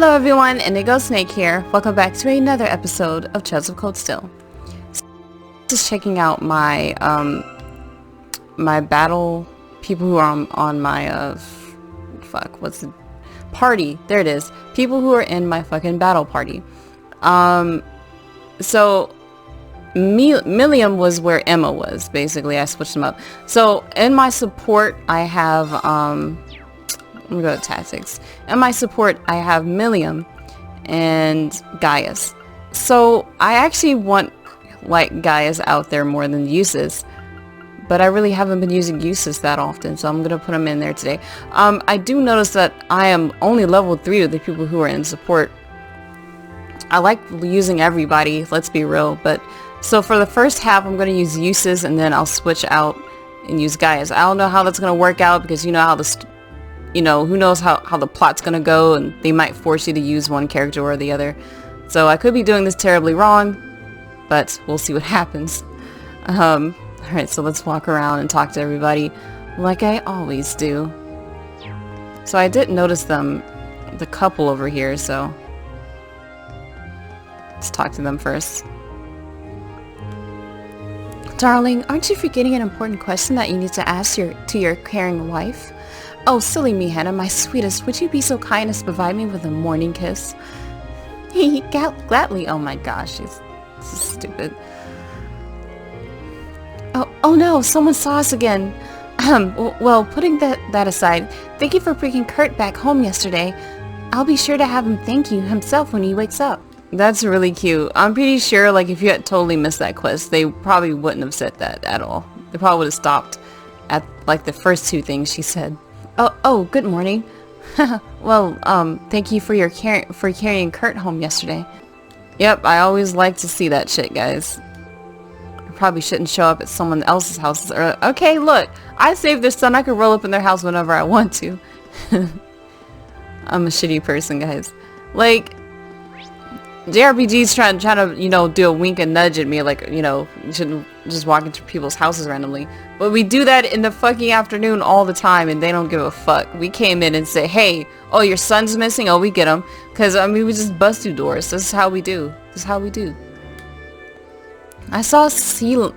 Hello everyone, Indigo Snake here. Welcome back to another episode of Childs of Cold Steel. Just checking out my my battle people who are on my party. There it is. People who are in my fucking battle party. So Millium was where Emma was. Basically, I switched them up. So in my support, I have let me go to tactics. In my support, I have Millium and Gaius. So I actually want like Gaius out there more than Usus, but I really haven't been using Usus that often, so I'm gonna put him in there today. I do notice that I am only level 3 of the people who are in support. I like using everybody, let's be real, but so for the first half I'm gonna use Usus and then I'll switch out and use Gaius. I don't know how that's gonna work out because you know how who knows how the plot's gonna go, and they might force you to use one character or the other. So I could be doing this terribly wrong, but we'll see what happens. Alright, so let's walk around and talk to everybody like I always do. So I did notice the couple over here, so let's talk to them first. Darling, aren't you forgetting an important question that you need to ask to your caring wife? Oh, silly me, Hannah, my sweetest, would you be so kind as to provide me with a morning kiss? Gladly. Oh my gosh, this is stupid. Oh no, someone saw us again. Well, putting that aside, thank you for bringing Kurt back home yesterday. I'll be sure to have him thank you himself when he wakes up. That's really cute. I'm pretty sure, like, if you had totally missed that quest, they probably wouldn't have said that at all. They probably would have stopped at, like, the first two things she said. Oh, good morning. Well, thank you for carrying Kurt home yesterday. Yep, I always like to see that shit, guys. I probably shouldn't show up at someone else's house. Okay, look, I saved their son. I could roll up in their house whenever I want to. I'm a shitty person, guys. Like, JRPG's trying to, do a wink and nudge at me, like, you shouldn't just walk into people's houses randomly. But we do that in the fucking afternoon all the time, and they don't give a fuck. We came in and say, hey, oh, your son's missing? Oh, we get him. Because, we just bust through doors. This is how we do. I saw Celine?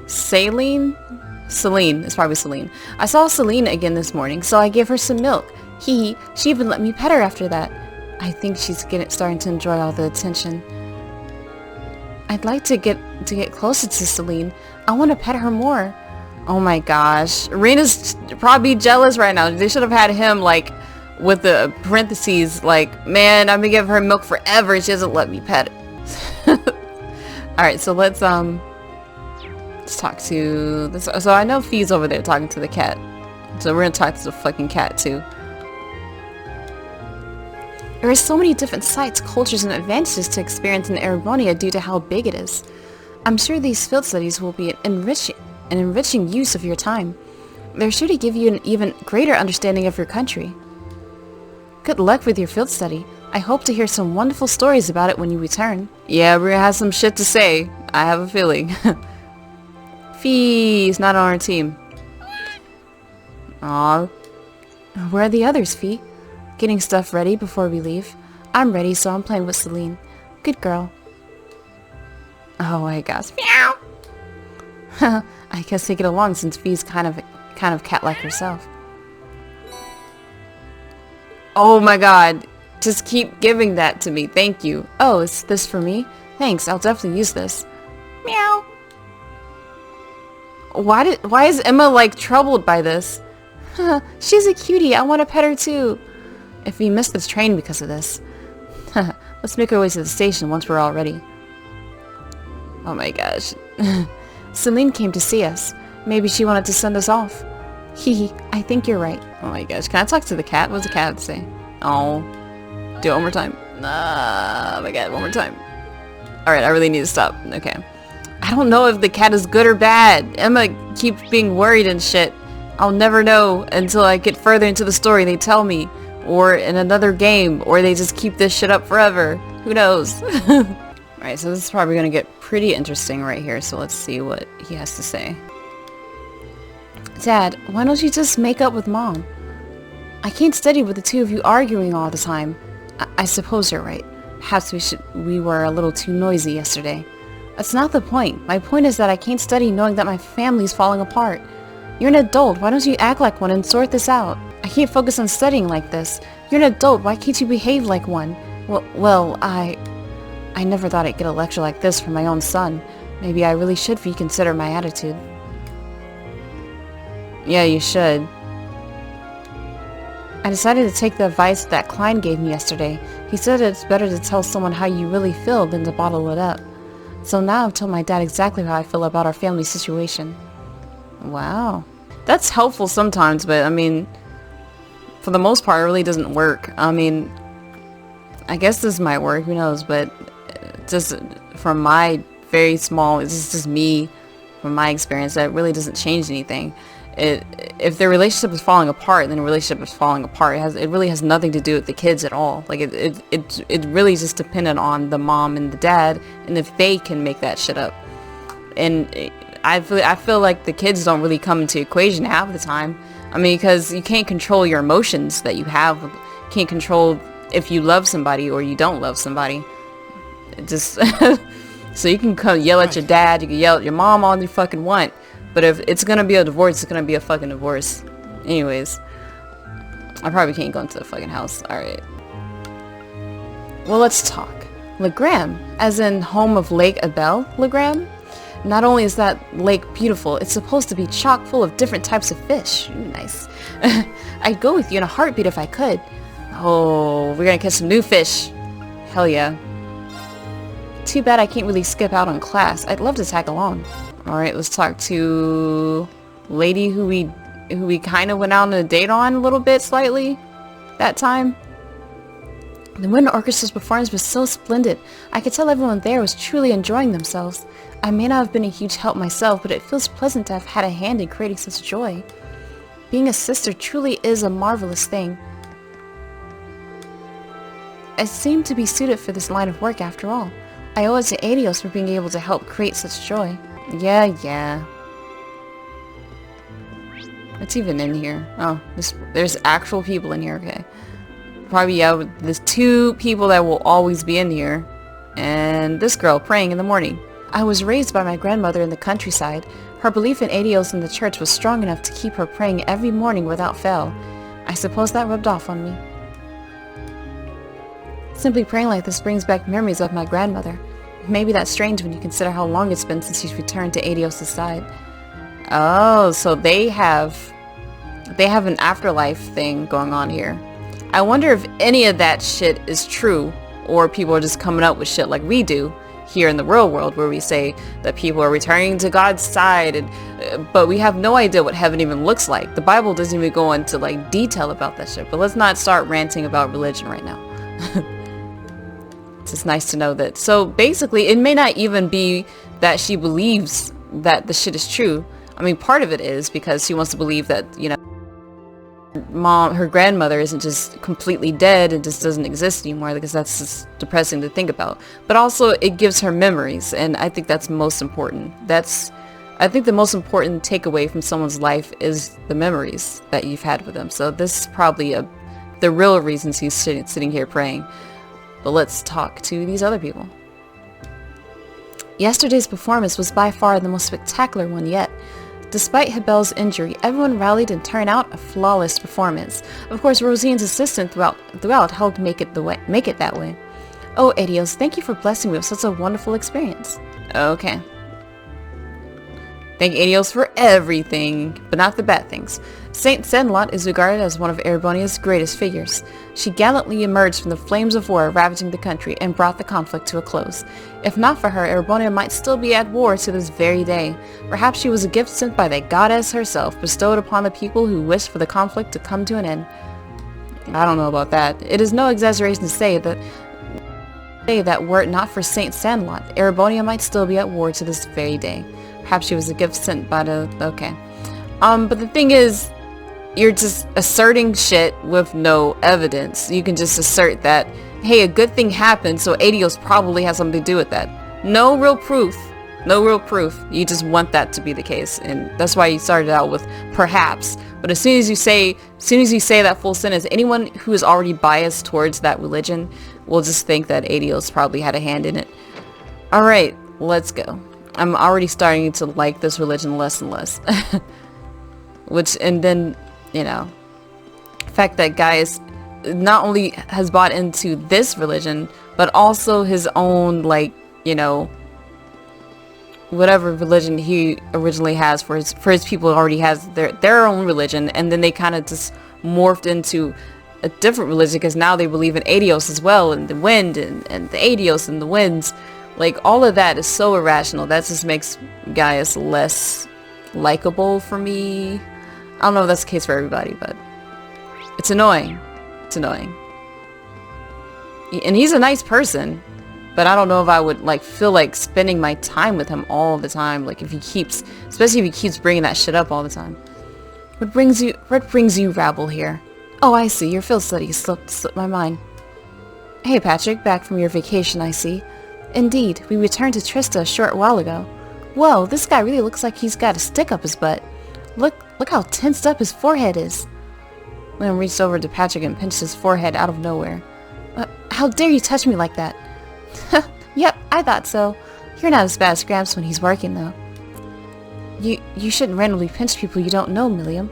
It's probably Celine. I saw Celine again this morning, so I gave her some milk. She even let me pet her after that. I think she's starting to enjoy all the attention. I'd like to get closer to Celine. I want to pet her more. Oh my gosh. Rena's probably jealous right now. They should have had him, like, with the parentheses, like, man, I'm gonna give her milk forever. She doesn't let me pet it. Alright, so let's talk to this. So I know Fee's over there talking to the cat. So we're gonna talk to the fucking cat too. There are so many different sights, cultures, and advantages to experience in Erebonia due to how big it is. I'm sure these field studies will be an enriching use of your time. They're sure to give you an even greater understanding of your country. Good luck with your field study. I hope to hear some wonderful stories about it when you return. Yeah, we're gonna have some shit to say. I have a feeling. Fee's not on our team. Aw. Where are the others, Fee? Getting stuff ready before we leave. I'm ready, so I'm playing with Celine. Good girl. Oh my gosh. Meow! I guess they get along since Fee's kind of cat-like herself. Oh my god. Just keep giving that to me. Thank you. Oh, is this for me? Thanks, I'll definitely use this. Meow! Why is Emma, like, troubled by this? She's a cutie. I want to pet her too. If we miss this train because of this. Let's make our way to the station once we're all ready. Oh my gosh. Celine came to see us. Maybe she wanted to send us off. Hee, I think you're right. Oh my gosh. Can I talk to the cat? What's the cat have to say? Oh. Do it one more time. Oh my god, one more time. Alright, I really need to stop. Okay. I don't know if the cat is good or bad. Emma keeps being worried and shit. I'll never know until I get further into the story and they tell me. Or in another game, or they just keep this shit up forever. Who knows? Alright, so this is probably gonna get pretty interesting right here, so let's see what he has to say. Dad, why don't you just make up with Mom? I can't study with the two of you arguing all the time. I suppose you're right. Perhaps we were a little too noisy yesterday. That's not the point. My point is that I can't study knowing that my family's falling apart. You're an adult. Why don't you act like one and sort this out? I can't focus on studying like this. You're an adult. Why can't you behave like one? Well, I never thought I'd get a lecture like this from my own son. Maybe I really should reconsider my attitude. Yeah, you should. I decided to take the advice that Klein gave me yesterday. He said it's better to tell someone how you really feel than to bottle it up. So now I've told my dad exactly how I feel about our family situation. Wow. That's helpful sometimes, but I mean, for the most part, it really doesn't work. I mean, I guess this might work, who knows, but just from my very small, this is just me, from my experience, that really doesn't change anything. If the relationship is falling apart, then the relationship is falling apart. It really has nothing to do with the kids at all. Like it really is just dependent on the mom and the dad, and if they can make that shit up. And I feel like the kids don't really come into equation half the time. I mean, because you can't control your emotions that you have. You can't control if you love somebody or you don't love somebody. It just so you can come yell at your dad, you can yell at your mom all you fucking want. But if it's gonna be a divorce, it's gonna be a fucking divorce. Anyways, I probably can't go into the fucking house. Alright. Well, let's talk. Legram, as in home of Lake Abel, Legram? Not only is that lake beautiful, it's supposed to be chock full of different types of fish. Ooh, nice. I'd go with you in a heartbeat if I could. Oh, we're gonna catch some new fish. Hell yeah. Too bad I can't really skip out on class. I'd love to tag along. Alright, let's talk to lady who we kind of went out on a date on a little bit, slightly, that time. The wind orchestra's performance was so splendid. I could tell everyone there was truly enjoying themselves. I may not have been a huge help myself, but it feels pleasant to have had a hand in creating such joy. Being a sister truly is a marvelous thing. I seem to be suited for this line of work after all. I owe it to Adios for being able to help create such joy. Yeah. What's even in here? Oh, there's actual people in here, okay. Probably, yeah, there's two people that will always be in here. And this girl praying in the morning. I was raised by my grandmother in the countryside. Her belief in Adios and the church was strong enough to keep her praying every morning without fail. I suppose that rubbed off on me. Simply praying like this brings back memories of my grandmother. Maybe that's strange when you consider how long it's been since she's returned to Adios' side. Oh, so they have an afterlife thing going on here. I wonder if any of that shit is true, or people are just coming up with shit like we do here in the real world, where we say that people are returning to God's side, and but we have no idea what heaven even looks like. The Bible doesn't even go into like detail about that shit. But let's not start ranting about religion right now. It's just nice to know that. So basically, it may not even be that she believes that the shit is true. I mean, part of it is because she wants to believe that, you know, her grandmother isn't just completely dead and just doesn't exist anymore, because that's just depressing to think about. But also, it gives her memories, and I think that's most important. I think the most important takeaway from someone's life is the memories that you've had with them. So this is probably the real reasons he's sitting here praying. But let's talk to these other people. Yesterday's performance was by far the most spectacular one yet. Despite Hebel's injury, everyone rallied and turned out a flawless performance. Of course, Rosine's assistant throughout helped make it that way. Oh, Adios, thank you for blessing me with such a wonderful experience. Okay. Thank Adios for everything, but not the bad things. Saint Senlot is regarded as one of Erebonia's greatest figures. She gallantly emerged from the flames of war ravaging the country and brought the conflict to a close. If not for her, Erebonia might still be at war to this very day. Perhaps she was a gift sent by the goddess herself, bestowed upon the people who wished for the conflict to come to an end. I don't know about that. It is no exaggeration to say that were it not for Saint Sandlot, Erebonia might still be at war to this very day. Perhaps she was a gift sent by the... okay. But the thing is, you're just asserting shit with no evidence. You can just assert that, hey, a good thing happened, so Adios probably has something to do with that. No real proof. No real proof. You just want that to be the case, and that's why you started out with perhaps. But as soon as you say that full sentence, anyone who is already biased towards that religion will just think that Adios probably had a hand in it. All right, let's go. I'm already starting to like this religion less and less. And then, you know, the fact that guy is not only has bought into this religion, but also his own, like, you know, whatever religion he originally has for his people already has their own religion, and then they kind of just morphed into a different religion because now they believe in Adios as well, and the wind and the Adios and the winds. Like, all of that is so irrational. That just makes Gaius less likable for me. I don't know if that's the case for everybody, but it's annoying. It's annoying. And he's a nice person, but I don't know if I would, like, feel like spending my time with him all the time. Like, especially if he keeps bringing that shit up all the time. What brings you rabble here? Oh, I see. Your field study slipped my mind. Hey, Patrick, back from your vacation, I see. Indeed, we returned to Trista a short while ago. Whoa, this guy really looks like he's got a stick up his butt. Look how tensed up his forehead is. Liam reached over to Patrick and pinched his forehead out of nowhere. How dare you touch me like that? Yep, I thought so. You're not as bad as Gramps when he's working, though. You shouldn't randomly pinch people you don't know, Milliam.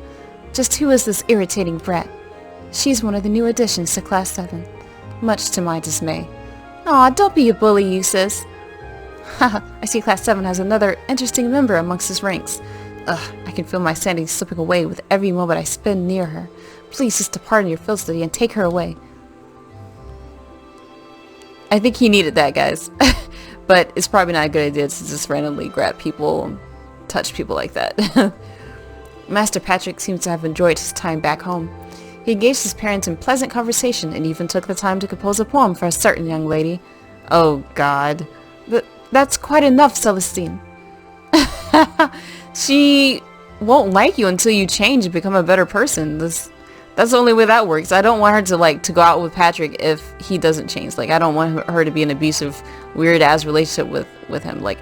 Just who is this irritating brat? She's one of the new additions to Class 7. Much to my dismay. Aw, don't be a bully, you sis. Haha, I see Class 7 has another interesting member amongst its ranks. Ugh, I can feel my sanity slipping away with every moment I spend near her. Please just depart in your field study and take her away. I think he needed that, guys. But it's probably not a good idea to just randomly grab people, touch people like that. Master Patrick seems to have enjoyed his time back home. He engaged his parents in pleasant conversation and even took the time to compose a poem for a certain young lady. Oh, God. That's quite enough, Celestine. She won't like you until you change and become a better person. That's the only way that works. I don't want her to go out with Patrick if he doesn't change. Like, I don't want her to be in an abusive, weird-ass relationship with him. Like,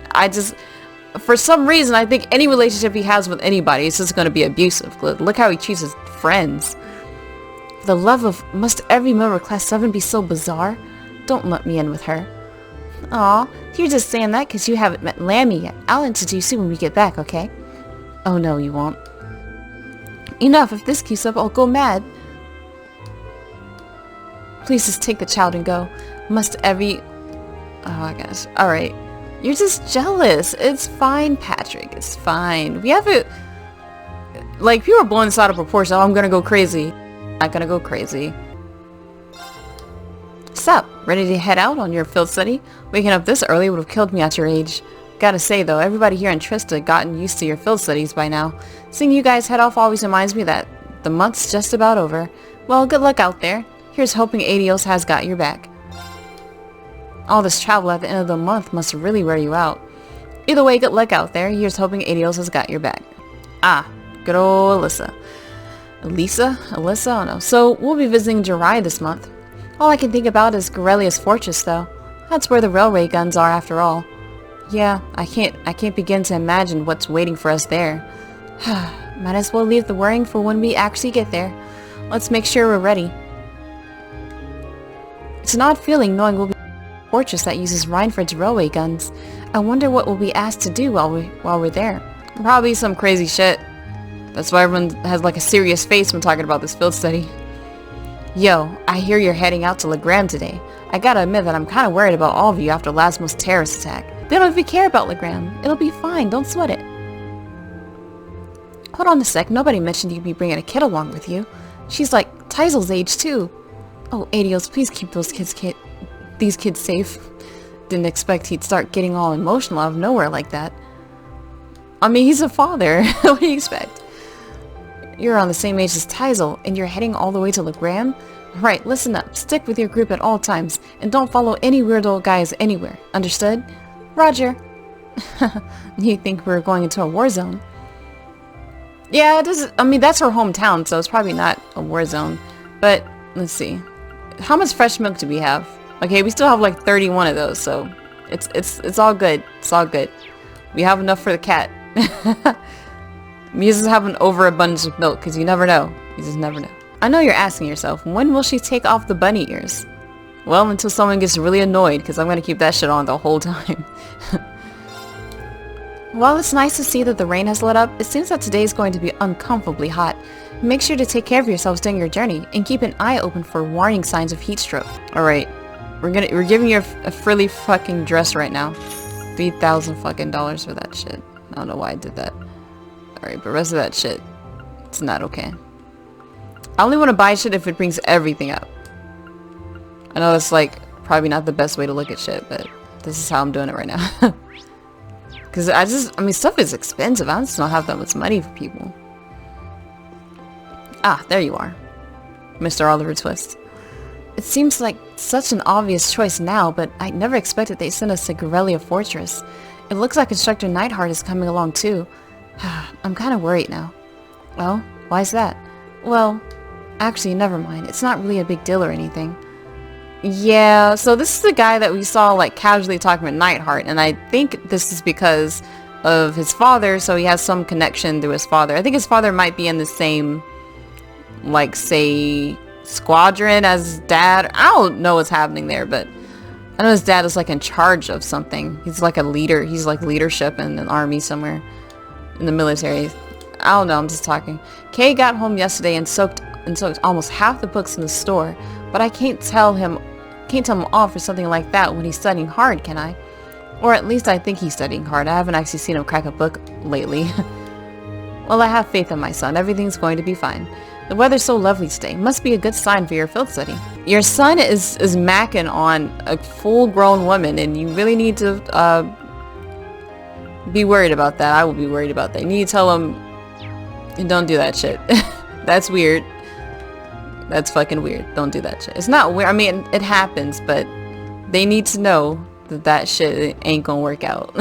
for some reason, I think any relationship he has with anybody is just going to be abusive. Look how he treats his friends. For the love of, must every member of Class 7 be so bizarre? Don't let me in with her. Aw, you're just saying that because you haven't met Lammy yet. I'll introduce you when we get back, okay? Oh no, you won't. Enough, if this keeps up, I'll go mad. Please just take the child and go. Must every... Oh my gosh. Alright. You're just jealous. It's fine, Patrick. It's fine. We have it... Like, people are blowing this out of proportion. Oh, I'm gonna go crazy. Not gonna go crazy. Sup? Ready to head out on your field study? Waking up this early would have killed me at your age. Gotta say though, everybody here in Trista gotten used to your field studies by now. Seeing you guys head off always reminds me that the month's just about over. Well, good luck out there. Here's hoping Adios has got your back. All this travel at the end of the month must really wear you out. Either way, good luck out there. Here's hoping Adios has got your back. Ah, good old Alyssa. Alyssa? Oh no. So, we'll be visiting Jirai this month. All I can think about is Garelia's Fortress, though. That's where the railway guns are, after all. Yeah, I can't begin to imagine what's waiting for us there. Might as well leave the worrying for when we actually get there. Let's make sure we're ready. It's an odd feeling knowing we'll be in a fortress that uses Reinford's railway guns. I wonder what we'll be asked to do while we're there. Probably some crazy shit. That's why everyone has like a serious face when talking about this field study. Yo, I hear you're heading out to Legram today. I gotta admit that I'm kinda worried about all of you after last month's terrorist attack. They don't even care about Legram. It'll be fine, don't sweat it. Hold on a sec, nobody mentioned you'd be bringing a kid along with you. She's like Taizel's age too. Oh, Adios, please keep these kids safe. Didn't expect he'd start getting all emotional out of nowhere like that. I mean, he's a father. What do you expect? You're on the same age as Taizel, and you're heading all the way to Legram? Right, listen up. Stick with your group at all times, and don't follow any weird old guys anywhere. Understood? Roger. You think we're going into a war zone? Yeah, it does. I mean, that's her hometown, so it's probably not a war zone. But, let's see. How much fresh milk do we have? Okay, we still have like 31 of those, so it's all good. It's all good. We have enough for the cat. Mia's have an overabundance of milk, because you never know. You just never know. I know you're asking yourself, when will she take off the bunny ears? Well, until someone gets really annoyed, because I'm going to keep that shit on the whole time. While it's nice to see that the rain has let up, it seems that today is going to be uncomfortably hot. Make sure to take care of yourselves during your journey, and keep an eye open for warning signs of heat stroke. Alright, we're giving you a frilly fucking dress right now. $3,000 fucking dollars for that shit. I don't know why I did that. Alright, but the rest of that shit, it's not okay. I only want to buy shit if it brings everything up. I know that's like probably not the best way to look at shit, but this is how I'm doing it right now. Because I mean, stuff is expensive. I just don't have that much money for people. Ah, there you are. Mr. Oliver Twist. It seems like such an obvious choice now, but I never expected they'd send us to Corellia Fortress. It looks like Instructor Neidhart is coming along too. I'm kind of worried now. Well, why's that? Well, actually, never mind. It's not really a big deal or anything. Yeah, so this is the guy that we saw like casually talking with Neidhart, and I think this is because of his father, so he has some connection through his father. I think his father might be in the same, like, say, squadron as dad. I don't know what's happening there, but I know his dad is like in charge of something. He's like a leader. He's like leadership in an army somewhere in the military. I don't know, I'm just talking. Kay got home yesterday and soaked almost half the books in the store, but I can't tell him off for something like that when he's studying hard, can I? Or at least I think he's studying hard. I haven't actually seen him crack a book lately. Well, I have faith in my son. Everything's going to be fine. The weather's so lovely today. Must be a good sign for your field study. Your son is macking on a full-grown woman, and you really need to be worried about that. I will be worried about that. You need to tell him, don't do that shit. That's weird. That's fucking weird. Don't do that shit. It's not weird. I mean, it happens, but they need to know that that shit ain't gonna work out.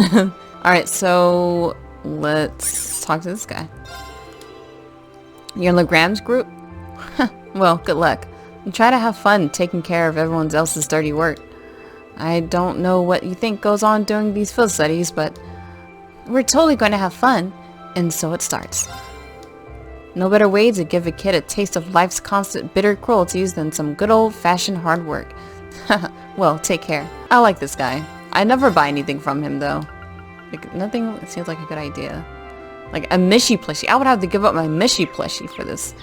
Alright, so let's talk to this guy. You're in Legram's group? Well, good luck. And try to have fun taking care of everyone else's dirty work. I don't know what you think goes on during these field studies, but we're totally going to have fun. And so it starts. No better way to give a kid a taste of life's constant bitter cruelties than some good old-fashioned hard work. Well, take care. I like this guy. I never buy anything from him, though. Like, nothing seems like a good idea. Like, a Mishy plushie. I would have to give up my Mishy plushie for this.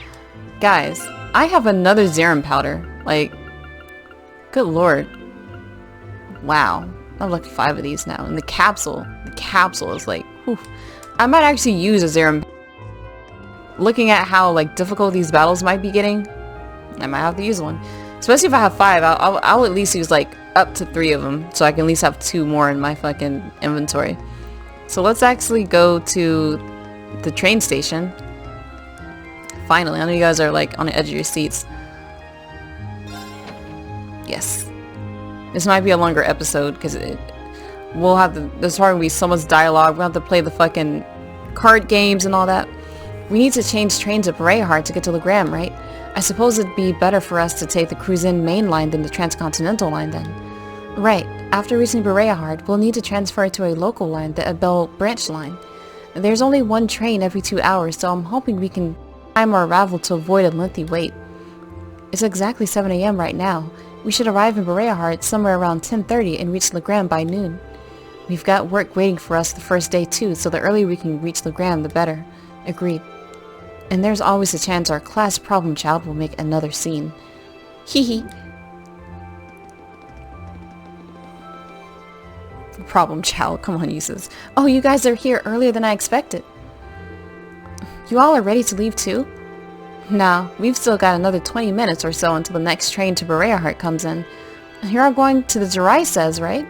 Guys, I have another Zerum powder. Like, good lord. Wow. I have like 5 of these now. And the capsule is like, whew. I might actually use a Zerum. Looking at how like difficult these battles might be getting, I might have to use one. Especially if I have 5, I'll at least use like up to 3 of them, so I can at least have 2 more in my fucking inventory. So let's actually go to the train station. Finally, I know you guys are like on the edge of your seats. Yes. This might be a longer episode because there's probably be so much dialogue. We'll have to play the fucking card games and all that. We need to change trains at Bereahart to get to Legram, right? I suppose it'd be better for us to take the Cruisin main line than the Transcontinental line then. Right. After reaching Bereahart, we'll need to transfer to a local line, the Abel branch line. There's only one train every 2 hours, so I'm hoping we can time our arrival to avoid a lengthy wait. It's exactly 7 a.m. right now. We should arrive in Bereahart somewhere around 10:30 and reach Legram by noon. We've got work waiting for us the first day too, so the earlier we can reach Legram, the better. Agreed. And there's always a chance our class problem child will make another scene. Hee hee. Problem child, come on, uses. Oh, you guys are here earlier than I expected. You all are ready to leave too? No, we've still got another 20 minutes or so until the next train to Bereahart comes in. You're all going to the Duraisez, right?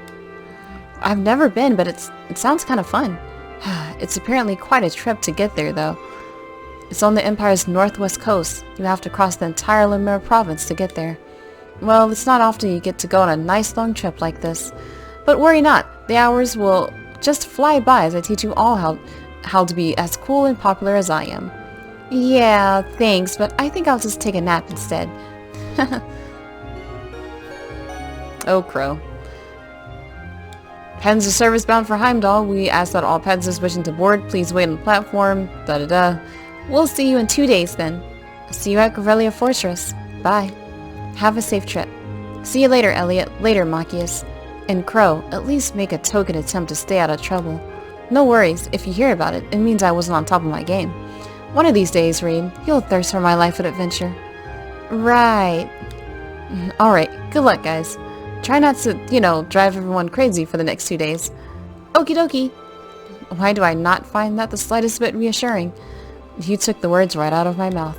I've never been, but it sounds kind of fun. It's apparently quite a trip to get there, though. It's on the Empire's northwest coast. You have to cross the entire Lemur province to get there. Well, it's not often you get to go on a nice long trip like this. But worry not, the hours will just fly by as I teach you all how to be as cool and popular as I am. Yeah, thanks, but I think I'll just take a nap instead. Oh, Crow. Passenger service bound for Heimdall. We ask that all passengers wishing to board please wait on the platform. Da-da-da. We'll see you in 2 days then. See you at Corellia Fortress. Bye. Have a safe trip. See you later, Elliot. Later, Machias. And Crow, at least make a token attempt to stay out of trouble. No worries, if you hear about it, it means I wasn't on top of my game. One of these days, Reed, you'll thirst for my life and adventure. Right. Alright, good luck, guys. Try not to, drive everyone crazy for the next 2 days. Okie dokie. Why do I not find that the slightest bit reassuring? You took the words right out of my mouth.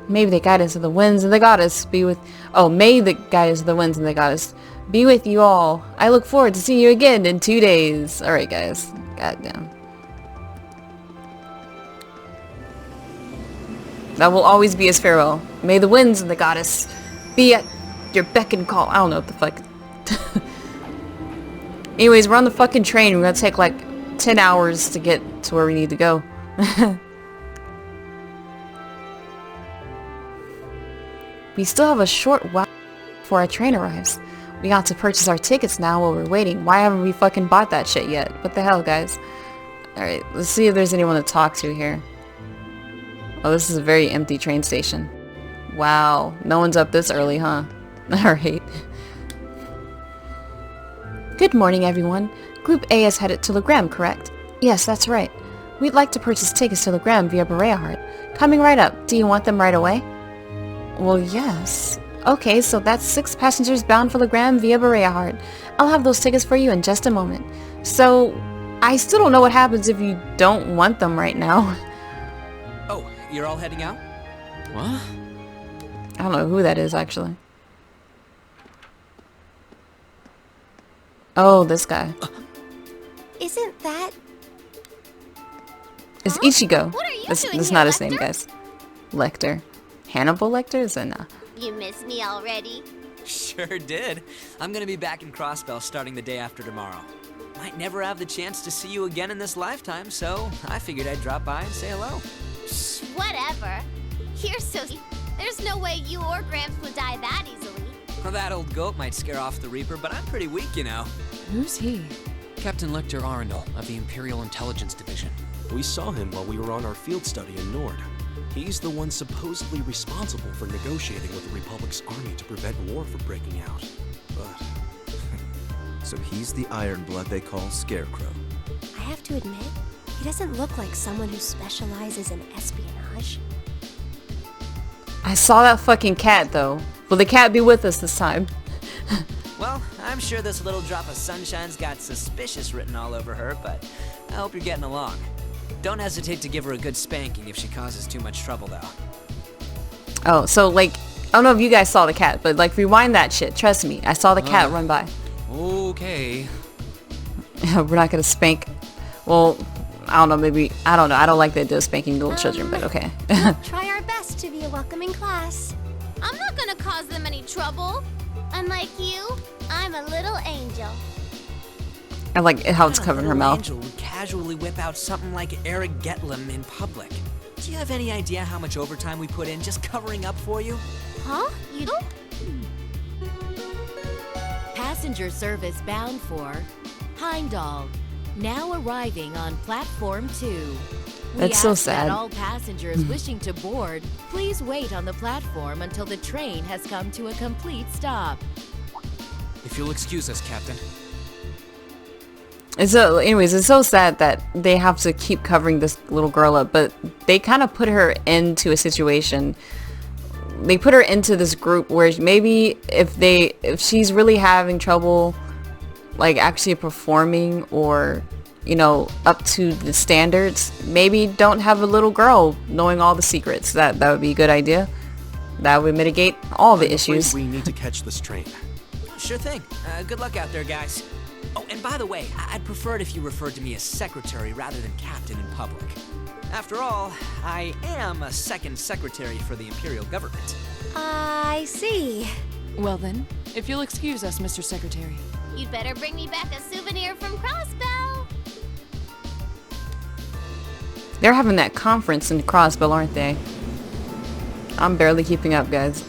Maybe the guidance of the winds and the goddess be with... Oh, may the guidance of the winds and the goddess be with you all. I look forward to seeing you again in 2 days. Alright, guys. Goddamn. That will always be his farewell. May the winds and the goddess be at your beck and call. I don't know what the fuck. Anyways, we're on the fucking train. We're gonna take like 10 hours to get to where we need to go. We still have a short while before our train arrives. We got to purchase our tickets now while we're waiting. Why haven't we fucking bought that shit yet? What the hell, guys? Alright, let's see if there's anyone to talk to here. Oh, this is a very empty train station. Wow, no one's up this early, huh? Alright. Good morning, everyone. Group A is headed to Legram, correct? Yes, that's right. We'd like to purchase tickets to Legram via Berea Heart. Coming right up. Do you want them right away? Well, yes. Okay, so that's 6 passengers bound for Legram via Berea Heart. I'll have those tickets for you in just a moment. So, I still don't know what happens if you don't want them right now. Oh, you're all heading out? What? I don't know who that is, actually. Oh, this guy. Isn't that... It's Ichigo. What are you That's doing not here, his name, Lecter? guys. Lecter. Hannibal Lecter? Is that nah? You miss me already? Sure did. I'm gonna be back in Crossbell starting the day after tomorrow. Might never have the chance to see you again in this lifetime, so I figured I'd drop by and say hello. Shh, whatever. You're so... There's no way you or Gramps would die that easily. Well, that old goat might scare off the Reaper, but I'm pretty weak, you know. Who's he? Captain Lecter Arundel of the Imperial Intelligence Division. We saw him while we were on our field study in Nord. He's the one supposedly responsible for negotiating with the Republic's army to prevent war from breaking out. But... So he's the Ironblood they call Scarecrow. I have to admit, he doesn't look like someone who specializes in espionage. I saw that fucking cat, though. Will the cat be with us this time? Well, I'm sure this little drop of sunshine's got suspicious written all over her, but I hope you're getting along. Don't hesitate to give her a good spanking if she causes too much trouble, though. Oh, so, like, I don't know if you guys saw the cat, but, like, rewind that shit. Trust me. I saw the cat run by. Okay. We're not gonna spank. Well, I don't know, maybe, I don't know. I don't like the idea of spanking little children, but okay. We'll try our best to be a welcoming class. I'm not gonna cause them any trouble. Unlike you, I'm a little angel. I like how it's What covering her little mouth. Angel would casually whip out something like Eric Getlem in public. Do you have any idea how much overtime we put in just covering up for you? Huh? You don't? Passenger service bound for Heimdall, now arriving on platform 2. That's so ask sad. that all passengers wishing to board, please wait on the platform until the train has come to a complete stop. If you'll excuse us, Captain. And so, anyways, it's so sad that they have to keep covering this little girl up, but they kind of put her into a situation. They put her into this group where maybe if she's really having trouble, like actually performing or, up to the standards, maybe don't have a little girl knowing all the secrets. That would be a good idea. That would mitigate all the issues. We need to catch this train. Sure thing. Good luck out there, guys. Oh, and by the way, I'd prefer it if you referred to me as secretary rather than captain in public. After all, I am a second secretary for the Imperial government. I see. Well then, if you'll excuse us, Mr. Secretary. You'd better bring me back a souvenir from Crossbell. They're having that conference in Crossbell, aren't they? I'm barely keeping up, guys.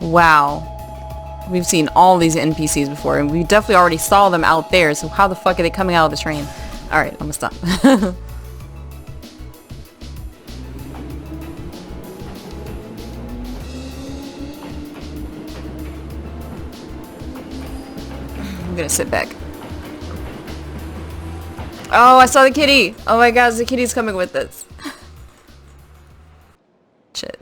Wow. We've seen all these NPCs before, and we definitely already saw them out there, so how the fuck are they coming out of the train? Alright, I'm gonna stop. I'm gonna sit back. Oh, I saw the kitty! Oh my god, the kitty's coming with us. Shit.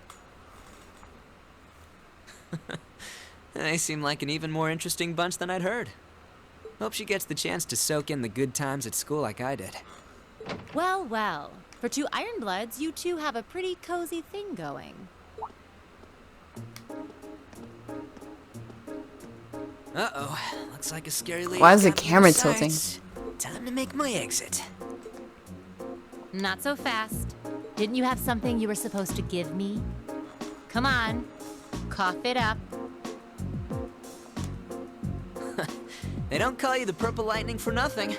They seem like an even more interesting bunch than I'd heard. Hope she gets the chance to soak in the good times at school like I did. Well, well. For two Ironbloods, you two have a pretty cozy thing going. Uh-oh. Looks like a scary lady. Why is the camera tilting? Time to make my exit. Not so fast. Didn't you have something you were supposed to give me? Come on. Cough it up. They don't call you the Purple Lightning for nothing.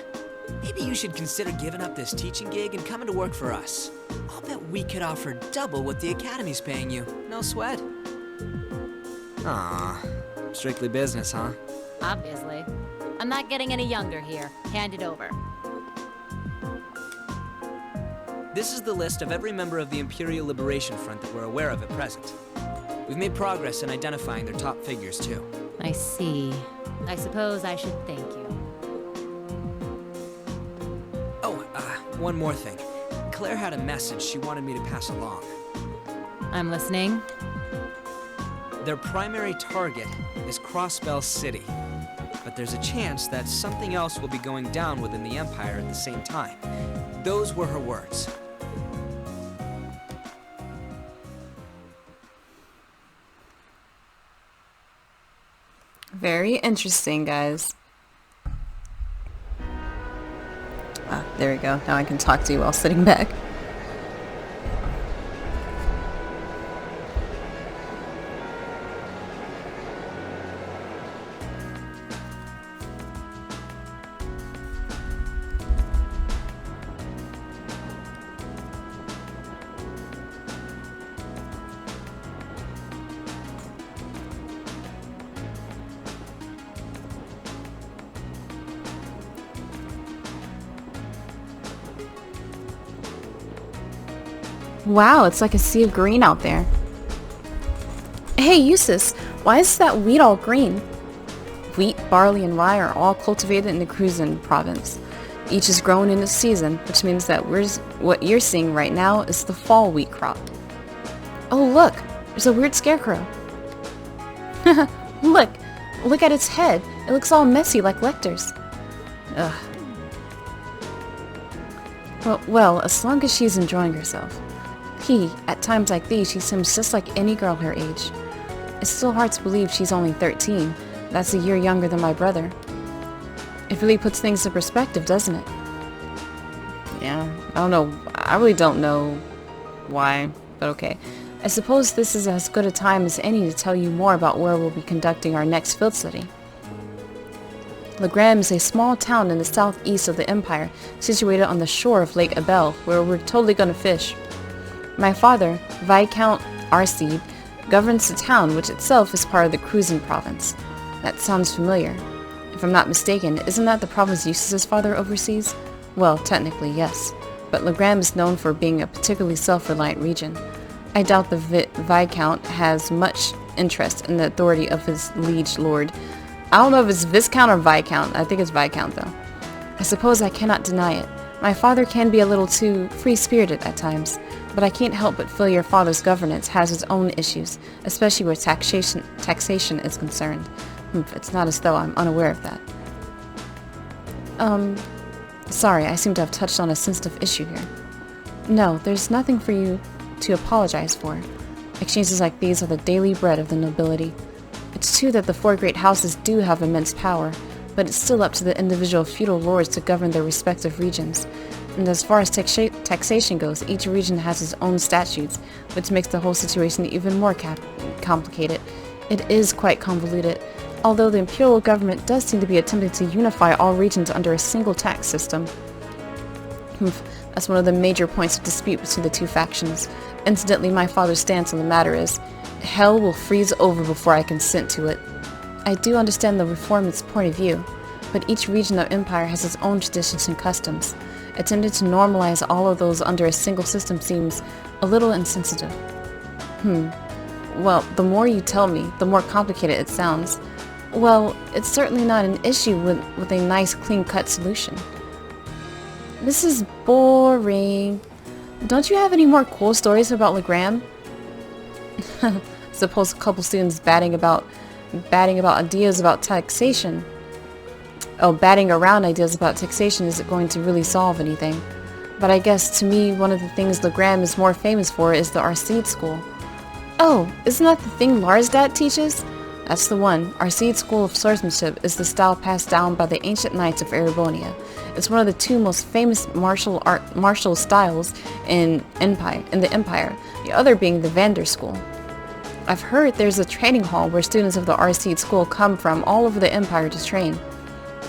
Maybe you should consider giving up this teaching gig and coming to work for us. I'll bet we could offer double what the Academy's paying you. No sweat. Aw, strictly business, huh? Obviously. I'm not getting any younger here. Hand it over. This is the list of every member of the Imperial Liberation Front that we're aware of at present. We've made progress in identifying their top figures, too. I see. I suppose I should thank you. Oh, one more thing. Claire had a message she wanted me to pass along. I'm listening. Their primary target is Crossbell City. But there's a chance that something else will be going down within the Empire at the same time. Those were her words. Very interesting, guys. Ah, there we go. Now I can talk to you while sitting back. Wow, it's like a sea of green out there. Hey, Eustace, why is that wheat all green? Wheat, barley, and rye are all cultivated in the Cruzan province. Each is grown in its season, which means that what you're seeing right now is the fall wheat crop. Oh, look, there's a weird scarecrow. Look at its head. It looks all messy like Lecter's. Ugh. Well, as long as she's enjoying herself. At times like these, she seems just like any girl her age. It's still hard to believe she's only 13. That's a year younger than my brother. It really puts things in perspective, doesn't it? Yeah, I don't know. I really don't know why, but okay. I suppose this is as good a time as any to tell you more about where we'll be conducting our next field study. Legram is a small town in the southeast of the Empire, situated on the shore of Lake Abel, where we're totally gonna fish. My father, Viscount Arseed, governs the town, which itself is part of the Cruzan province. That sounds familiar. If I'm not mistaken, isn't that the province Eustace's father oversees? Well, technically, yes. But Legram is known for being a particularly self-reliant region. I doubt the Viscount has much interest in the authority of his liege lord. I don't know if it's Viscount or Viscount. I think it's Viscount, though. I suppose I cannot deny it. My father can be a little too free-spirited at times, but I can't help but feel your father's governance has its own issues, especially where taxation is concerned. It's not as though I'm unaware of that. Sorry, I seem to have touched on a sensitive issue here. No, there's nothing for you to apologize for. Exchanges like these are the daily bread of the nobility. It's true that the four great houses do have immense power, but it's still up to the individual feudal lords to govern their respective regions. And as far as taxation goes, each region has its own statutes, which makes the whole situation even more complicated. It is quite convoluted, although the imperial government does seem to be attempting to unify all regions under a single tax system. Humph, that's one of the major points of dispute between the two factions. Incidentally, my father's stance on the matter is, hell will freeze over before I consent to it. I do understand the reformist's point of view, but each region of empire has its own traditions and customs. Attempting to normalize all of those under a single system seems a little insensitive. Well, the more you tell me, the more complicated it sounds. Well, it's certainly not an issue with a nice clean-cut solution. This is boring. Don't you have any more cool stories about Legram? Suppose a couple students batting about ideas about taxation. Oh, batting around ideas about taxation isn't going to really solve anything. But I guess to me, one of the things Legram is more famous for is the Arseid School. Oh, isn't that the thing Larsdat teaches? That's the one. Arseid School of Swordsmanship is the style passed down by the ancient knights of Erebonia. It's one of the two most famous martial styles in the Empire, the other being the Vander School. I've heard there's a training hall where students of the Arseid School come from all over the Empire to train.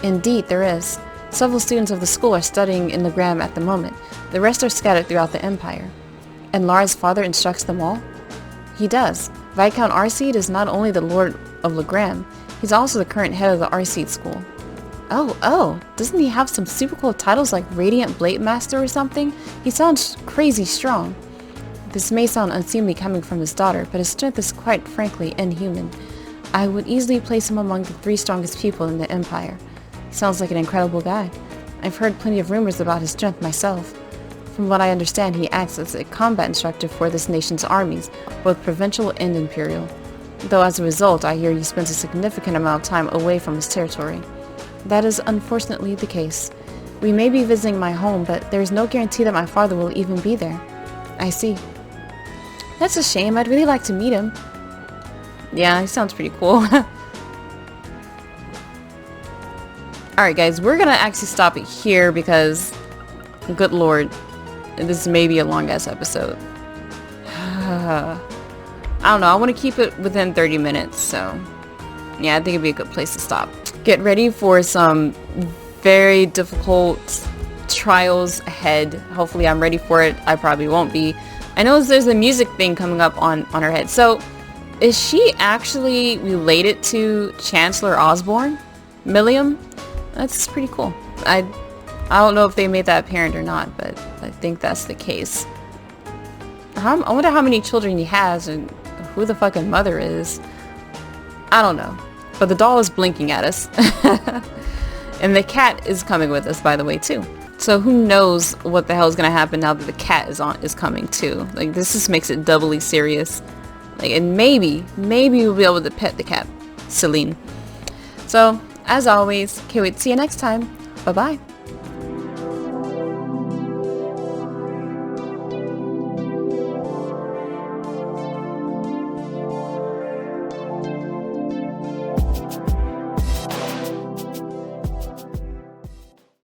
Indeed, there is. Several students of the school are studying in Legram at the moment. The rest are scattered throughout the Empire. And Lars' father instructs them all? He does. Viscount Arseid is not only the Lord of Legram, he's also the current head of the Arseid School. Oh, doesn't he have some super cool titles like Radiant Blade Master or something? He sounds crazy strong. This may sound unseemly coming from his daughter, but his strength is quite frankly inhuman. I would easily place him among the 3 strongest people in the Empire. He sounds like an incredible guy. I've heard plenty of rumors about his strength myself. From what I understand, he acts as a combat instructor for this nation's armies, both provincial and imperial. Though as a result, I hear he spends a significant amount of time away from his territory. That is unfortunately the case. We may be visiting my home, but there is no guarantee that my father will even be there. I see. That's a shame. I'd really like to meet him. Yeah, he sounds pretty cool. Alright guys, we're gonna actually stop it here because, good lord, this may be a long ass episode. I don't know, I want to keep it within 30 minutes, so yeah, I think it'd be a good place to stop. Get ready for some very difficult trials ahead. Hopefully I'm ready for it. I probably won't be. I know there's a music thing coming up on her head. So, is she actually related to Chancellor Osborne? Millium? That's pretty cool. I don't know if they made that apparent or not, but I think that's the case. I wonder how many children he has and who the fucking mother is. I don't know. But the doll is blinking at us. And the cat is coming with us, by the way, too. So who knows what the hell is gonna happen now that the cat is coming too. Like, this just makes it doubly serious. Like, and maybe we'll be able to pet the cat, Celine. So, as always, can't wait to see you next time. Bye-bye.